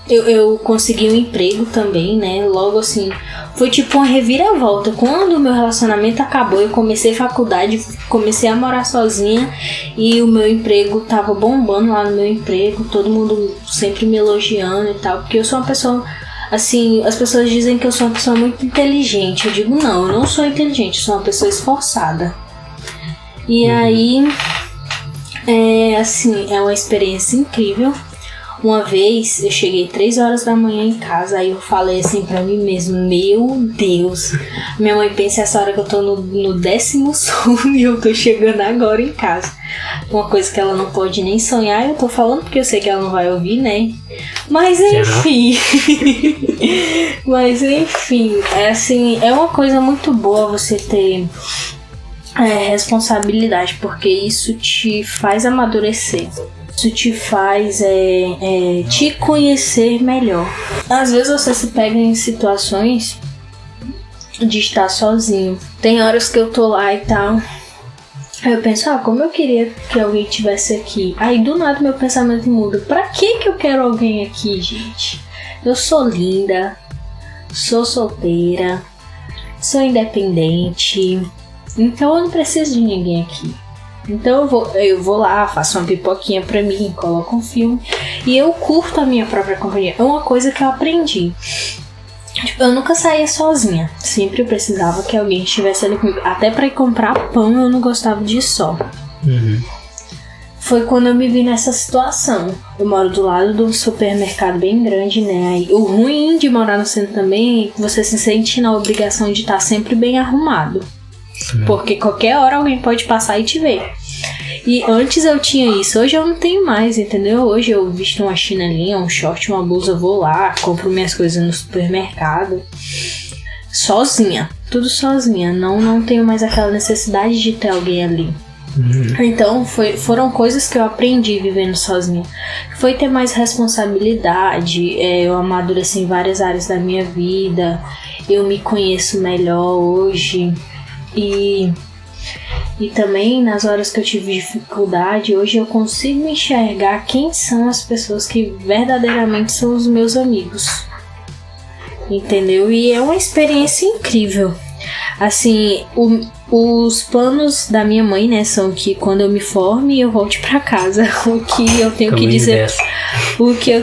eu consegui um emprego também, né? Logo assim, foi tipo uma reviravolta. Quando o meu relacionamento acabou, eu comecei faculdade, comecei a morar sozinha e o meu emprego tava bombando lá no meu emprego, todo mundo sempre me elogiando e tal, porque eu sou uma pessoa, assim, as pessoas dizem que eu sou uma pessoa muito inteligente. Eu digo, não, eu não sou inteligente, eu sou uma pessoa esforçada. E aí, assim, é uma experiência incrível. Uma vez eu cheguei 3 horas da manhã em casa, aí eu falei assim pra mim mesmo, meu Deus, minha mãe pensa essa hora que eu tô no 10º sono e eu tô chegando agora em casa. Uma coisa que ela não pode nem sonhar, eu tô falando porque eu sei que ela não vai ouvir, né? Mas enfim, é assim, é uma coisa muito boa você ter responsabilidade, porque isso te faz amadurecer. Isso te faz te conhecer melhor. Às vezes você se pega em situações de estar sozinho. Tem horas que eu tô lá e tal, aí eu penso, como eu queria que alguém tivesse aqui. Aí do nada meu pensamento muda. Pra que eu quero alguém aqui, gente? Eu sou linda, sou solteira, sou independente, então eu não preciso de ninguém aqui. Então eu vou lá, faço uma pipoquinha pra mim, coloco um filme e eu curto a minha própria companhia. É uma coisa que eu aprendi. Tipo, eu nunca saía sozinha. Sempre eu precisava que alguém estivesse ali comigo. Até pra ir comprar pão eu não gostava de ir só. Foi quando eu me vi nessa situação. Eu moro do lado de um supermercado bem grande, né? Aí, o ruim de morar no centro também é que você se sente na obrigação de estar sempre bem arrumado. Porque qualquer hora alguém pode passar e te ver. E antes eu tinha isso, hoje eu não tenho mais, entendeu? Hoje eu visto uma chinelinha, um short, uma blusa, vou lá, compro minhas coisas no supermercado sozinha, tudo sozinha. Não tenho mais aquela necessidade de ter alguém ali. Então foram coisas que eu aprendi vivendo sozinha. Foi ter mais responsabilidade, eu amadureci em várias áreas da minha vida, eu me conheço melhor hoje. E também nas horas que eu tive dificuldade, hoje eu consigo enxergar quem são as pessoas que verdadeiramente são os meus amigos. Entendeu? E é uma experiência incrível. Assim, os planos da minha mãe, né, são que quando eu me forme eu volte pra casa. O que eu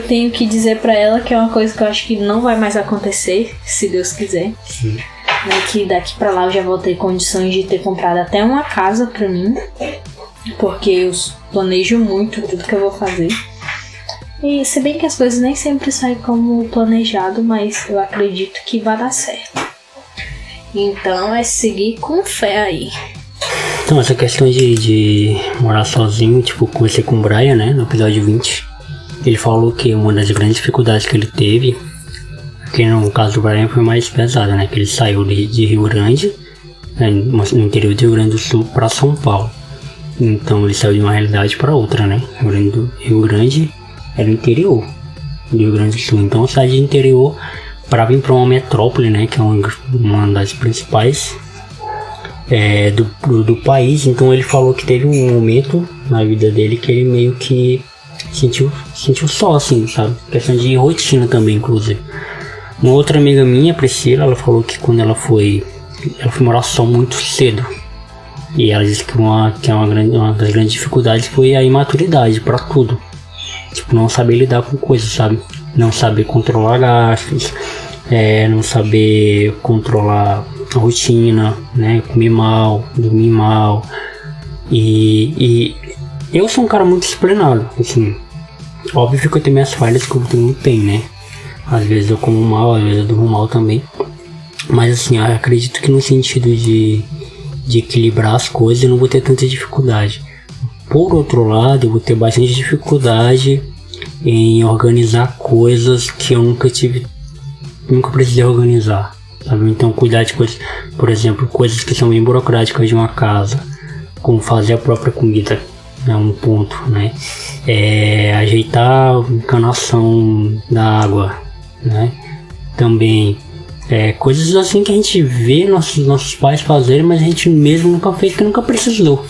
tenho que dizer pra ela, que é uma coisa que eu acho que não vai mais acontecer, se Deus quiser. Sim. Que daqui pra lá eu já vou ter condições de ter comprado até uma casa pra mim, porque eu planejo muito tudo que eu vou fazer. E se bem que as coisas nem sempre saem como planejado, mas eu acredito que vai dar certo. Então é seguir com fé aí. Então essa questão de morar sozinho, tipo, comecei com o Brian, né, no episódio 20. Ele falou que uma das grandes dificuldades que ele teve, que no caso do Brian foi mais pesada, né? Que ele saiu de Rio Grande, né, no interior do Rio Grande do Sul, para São Paulo. Então ele saiu de uma realidade para outra, né? Rio Grande era o interior do Rio Grande do Sul. Então sai de interior para vir para uma metrópole, né? Que é uma das principais do país. Então ele falou que teve um momento na vida dele que ele meio que sentiu só, assim, sabe? Questão de rotina também, inclusive. Uma outra amiga minha, Priscila, ela falou que quando ela foi morar só muito cedo. E ela disse que uma das grandes dificuldades foi a imaturidade para tudo. Tipo, não saber lidar com coisas, sabe? Não saber controlar gastos, não saber controlar a rotina, né? Comer mal, dormir mal. E eu sou um cara muito disciplinado, assim. Óbvio que eu tenho minhas falhas que todo mundo tem, né? Às vezes eu como mal, às vezes eu durmo mal também. Mas assim, eu acredito que no sentido de equilibrar as coisas eu não vou ter tanta dificuldade. Por outro lado, eu vou ter bastante dificuldade em organizar coisas que eu nunca precisei organizar, sabe? Então cuidar de coisas, por exemplo, coisas que são bem burocráticas de uma casa, como fazer a própria comida, é um ponto, né? Ajeitar a encanação da água, né? Também coisas assim que a gente vê nossos pais fazerem, mas a gente mesmo nunca fez, que nunca precisou.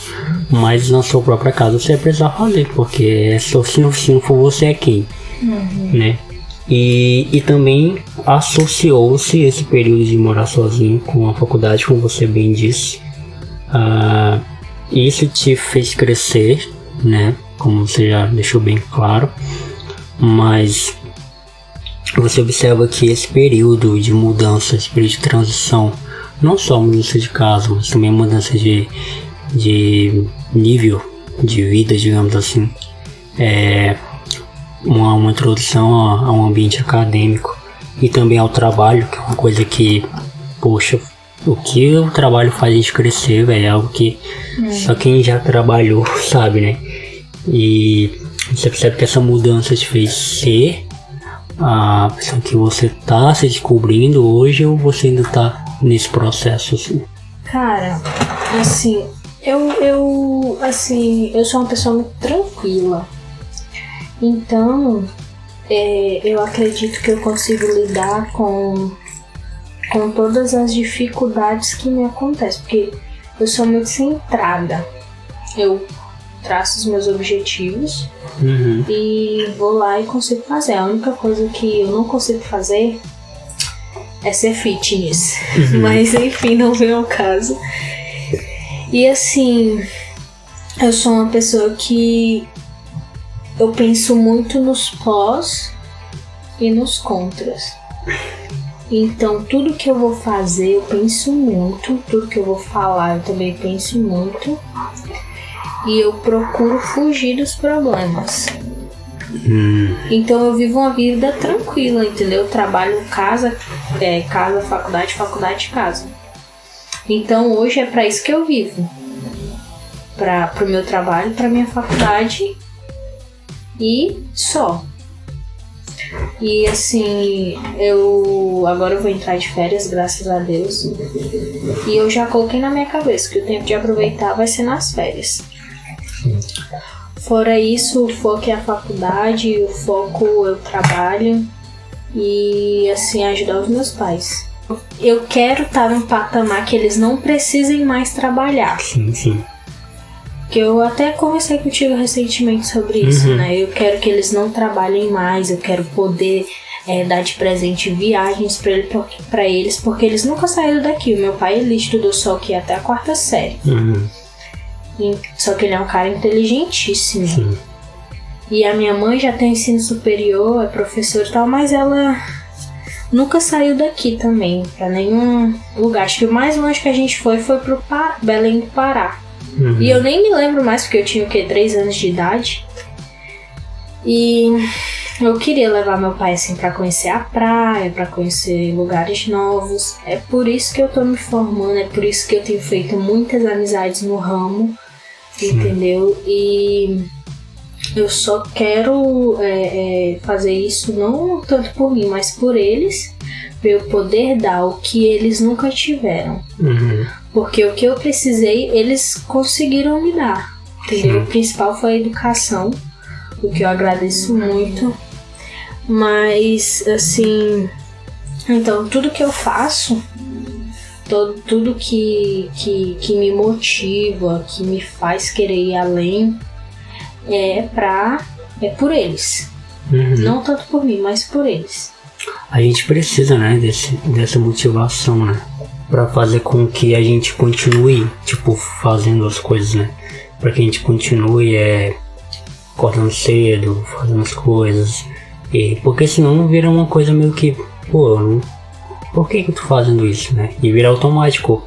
Mas na sua própria casa você vai precisar fazer, porque se não for você, é quem? Né? E também associou-se esse período de morar sozinho com a faculdade, como você bem disse. Isso te fez crescer, né? Como você já deixou bem claro. Mas você observa que esse período de mudança, esse período de transição, não só mudança de casa, mas também mudança de nível de vida, digamos assim, uma introdução a um ambiente acadêmico e também ao trabalho, que é uma coisa que, poxa, o que o trabalho faz a gente crescer, velho, é algo que só quem já trabalhou sabe, né? E você percebe que essa mudança te fez ser a pessoa que você tá se descobrindo hoje, ou você ainda tá nesse processo, assim? Cara, assim, eu sou uma pessoa muito tranquila. Então, eu acredito que eu consigo lidar com todas as dificuldades que me acontecem, porque eu sou muito centrada. Eu traço os meus objetivos e vou lá e consigo fazer. A única coisa que eu não consigo fazer é ser fitness. Mas enfim, não vem ao caso. E assim, eu sou uma pessoa que eu penso muito nos pós e nos contras. Então, tudo que eu vou fazer, eu penso muito. Tudo que eu vou falar, eu também penso muito. E eu procuro fugir dos problemas. Então, eu vivo uma vida tranquila, entendeu? Eu trabalho casa, faculdade, casa. Então, hoje é pra isso que eu vivo. Pro meu trabalho, pra minha faculdade e só. E assim, agora eu vou entrar de férias, graças a Deus. E eu já coloquei na minha cabeça que o tempo de aproveitar vai ser nas férias. Fora isso, o foco é a faculdade, o foco é o trabalho e assim, ajudar os meus pais. Eu quero estar num patamar que eles não precisem mais trabalhar. Sim. Que eu até conversei contigo recentemente sobre isso, né? Eu quero que eles não trabalhem mais, eu quero poder dar de presente viagens pra eles, porque eles nunca saíram daqui. O meu pai, ele estudou só aqui até a 4ª série. Só que ele é um cara inteligentíssimo. Sim. E a minha mãe já tem ensino superior, é professora e tal, mas ela nunca saiu daqui também, pra nenhum lugar. Acho que o mais longe que a gente foi pro Belém do Pará. E eu nem me lembro mais, porque eu tinha 3 anos de idade. E eu queria levar meu pai assim pra conhecer a praia, pra conhecer lugares novos. É por isso que eu tô me formando, é por isso que eu tenho feito muitas amizades no ramo, entendeu? E eu só quero fazer isso não tanto por mim, mas por eles, pra eu poder dar o que eles nunca tiveram. Porque o que eu precisei, eles conseguiram me dar, entendeu? O principal foi a educação, o que eu agradeço muito. Mas, assim, então, tudo que eu faço, tudo que me motiva, que me faz querer ir além, é por eles. Não tanto por mim, mas por eles. A gente precisa, né, dessa motivação, né? Pra fazer com que a gente continue, fazendo as coisas, né? Pra que a gente continue acordando cedo, fazendo as coisas. Porque senão não vira uma coisa meio que, por que eu tô fazendo isso, né? E vira automático.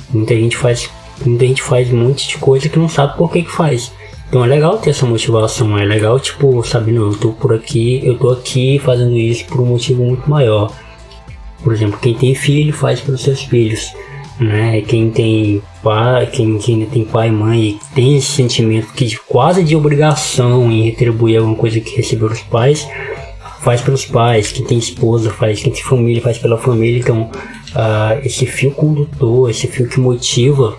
Muita gente faz um monte de coisa que não sabe por que faz. Então é legal ter essa motivação, é legal, sabe, não, eu tô aqui fazendo isso por um motivo muito maior. Por exemplo, quem tem filho faz pelos seus filhos, né? Quem tem pai, quem tem pai e mãe e tem esse sentimento quase de obrigação em retribuir alguma coisa que recebeu dos pais, faz pelos pais. Quem tem esposa faz, quem tem família faz pela família. Então, esse fio condutor, esse fio que motiva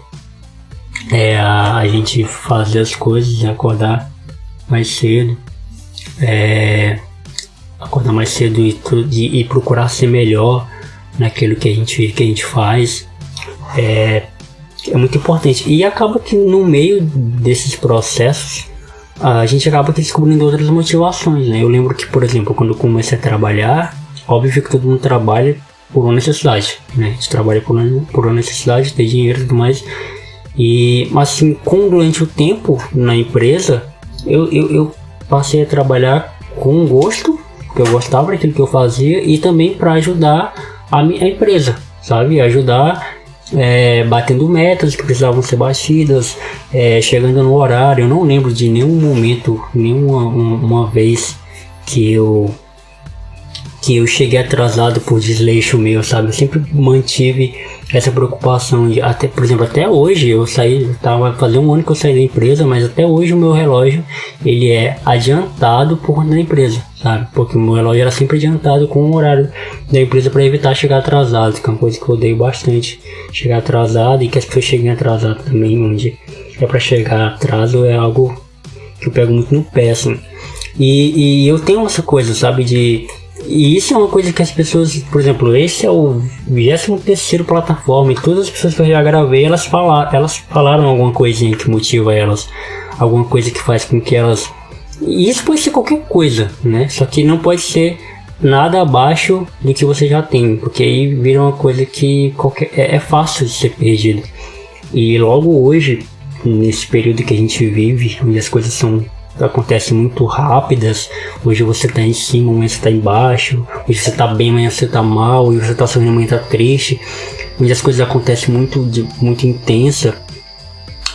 a gente fazer as coisas, acordar mais cedo, e procurar ser melhor naquilo que a gente faz, é muito importante. E acaba que no meio desses processos a gente acaba descobrindo outras motivações, né? Eu lembro que, por exemplo, quando eu comecei a trabalhar, óbvio que todo mundo trabalha por uma necessidade, né? A gente trabalha por uma necessidade, ter dinheiro e tudo mais. Mas assim, durante o tempo na empresa, eu passei a trabalhar com gosto, porque eu gostava daquilo que eu fazia, e também para ajudar a empresa, sabe? Ajudar batendo metas que precisavam ser batidas, chegando no horário. Eu não lembro de nenhum momento, nenhuma vez que eu cheguei atrasado por desleixo meu, sabe? Eu sempre mantive essa preocupação, por exemplo, até hoje tava fazendo um ano que eu saí da empresa, mas até hoje o meu relógio, ele é adiantado por conta da empresa, sabe? Porque o meu relógio era sempre adiantado com o horário da empresa para evitar chegar atrasado, que é uma coisa que eu odeio bastante, chegar atrasado, e que as pessoas cheguem atrasadas também, onde é para chegar atraso é algo que eu pego muito no pé, assim. E eu tenho essa coisa, sabe, e isso é uma coisa que as pessoas, por exemplo, esse é o 23º plataforma, e todas as pessoas que eu já gravei, elas falaram alguma coisinha que motiva elas, alguma coisa que faz com que elas... E isso pode ser qualquer coisa, né? Só que não pode ser nada abaixo do que você já tem, porque aí vira uma coisa que é fácil de ser perdido. E logo hoje, nesse período que a gente vive, onde as coisas acontecem muito rápidas, hoje você tá em cima, amanhã você tá embaixo, hoje você tá bem, amanhã você tá mal, hoje você tá sorrindo, amanhã tá triste, onde as coisas acontecem muito intensa,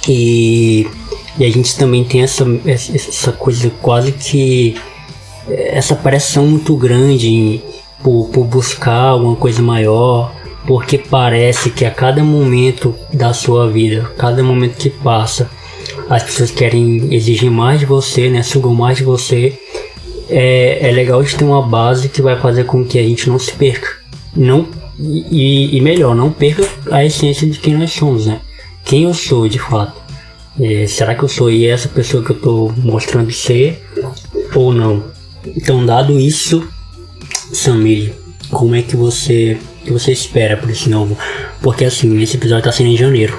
e a gente também tem essa coisa quase que essa pressão muito grande por buscar alguma coisa maior, porque parece que a cada momento da sua vida, cada momento que passa, as pessoas querem exigir mais de você, né? Sugam mais de você. É legal de ter uma base que vai fazer com que a gente não se perca. E melhor, não perca a essência de quem nós somos, né? Quem eu sou de fato. Será que eu sou essa pessoa que eu tô mostrando ser ou não? Então, dado isso, Samily, como é que você espera por esse novo? Porque assim, esse episódio tá sendo em janeiro,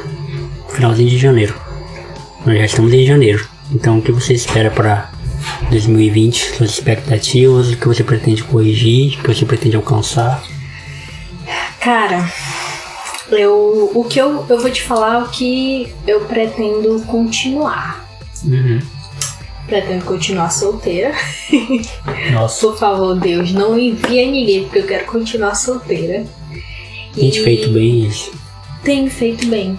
finalzinho de janeiro. Nós já estamos em janeiro. Então, o que você espera para 2020? Suas expectativas, o que você pretende corrigir, o que você pretende alcançar? Cara, o que eu vou te falar o que eu pretendo continuar. Pretendo continuar solteira. Nossa. Por favor, Deus, não envia ninguém, porque eu quero continuar solteira. Tem te feito bem isso? Tem me feito bem.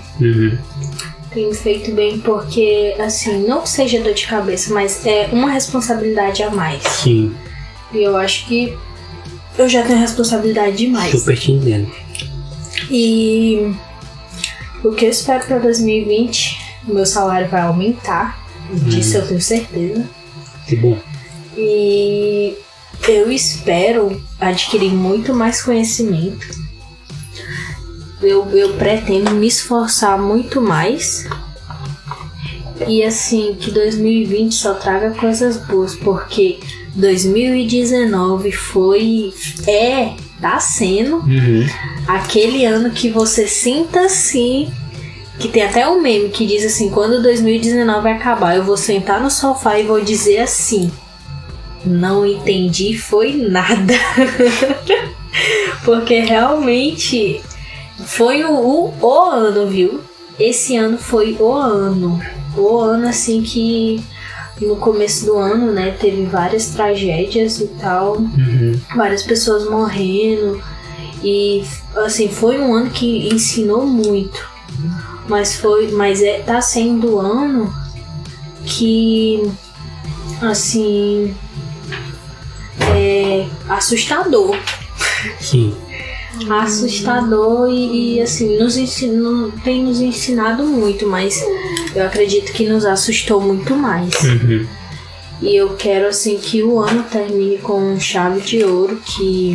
Tem me feito bem porque, assim, não que seja dor de cabeça, mas é uma responsabilidade a mais. Sim. E eu acho que eu já tenho responsabilidade demais. Super te entendo. E o que eu espero para 2020, o meu salário vai aumentar. Disso eu tenho certeza. Que bom. E eu espero adquirir muito mais conhecimento. Eu pretendo me esforçar muito mais. E assim, que 2020 só traga coisas boas, porque 2019 tá sendo aquele ano que você sinta assim, que tem até um meme que diz assim: quando 2019 acabar, eu vou sentar no sofá e vou dizer assim: não entendi, foi nada. Porque realmente foi o ano, viu? Esse ano foi o ano. O ano, assim, que no começo do ano, né, teve várias tragédias e tal. Várias pessoas morrendo. E, assim, foi um ano que ensinou muito. Mas tá sendo um ano que, assim, é assustador. Sim. Assustador e assim, tem nos ensinado muito, mas eu acredito que nos assustou muito mais. E eu quero, assim, que o ano termine com chave de ouro, que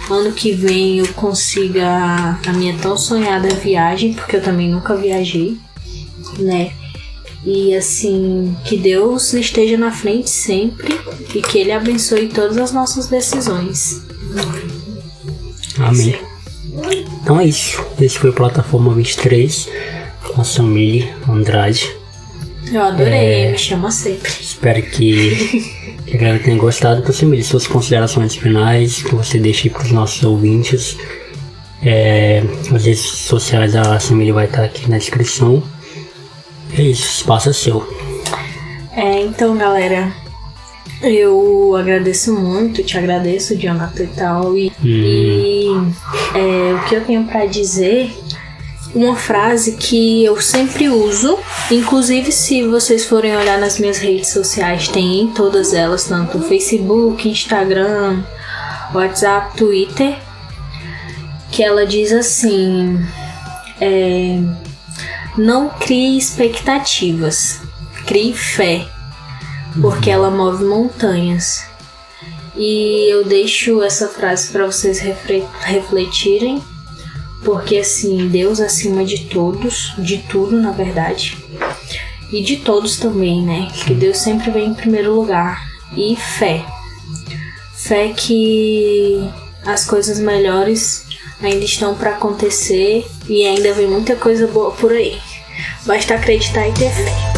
ano que vem eu consiga a minha tão sonhada viagem, porque eu também nunca viajei, né? E assim, que Deus esteja na frente sempre e que Ele abençoe todas as nossas decisões. Amém. Então é isso. Esse foi o Plataforma 23 com a Samily Andrade. Eu adorei, me chama sempre. Espero que a galera tenha gostado. Por cima de suas considerações finais, que você deixe para os nossos ouvintes. As redes sociais da Samily vai estar aqui na descrição. É isso, espaço é seu. Então, galera, eu agradeço muito, te agradeço, Jonathan e tal. E o que eu tenho pra dizer, uma frase que eu sempre uso, inclusive se vocês forem olhar nas minhas redes sociais, tem em todas elas, tanto Facebook, Instagram, WhatsApp, Twitter, que ela diz assim: não crie expectativas, crie fé, porque ela move montanhas. E eu deixo essa frase para vocês refletirem, porque assim, Deus acima de todos, de tudo na verdade, e de todos também, né? Que Deus sempre vem em primeiro lugar. E fé que as coisas melhores ainda estão para acontecer e ainda vem muita coisa boa por aí. Basta acreditar e ter fé.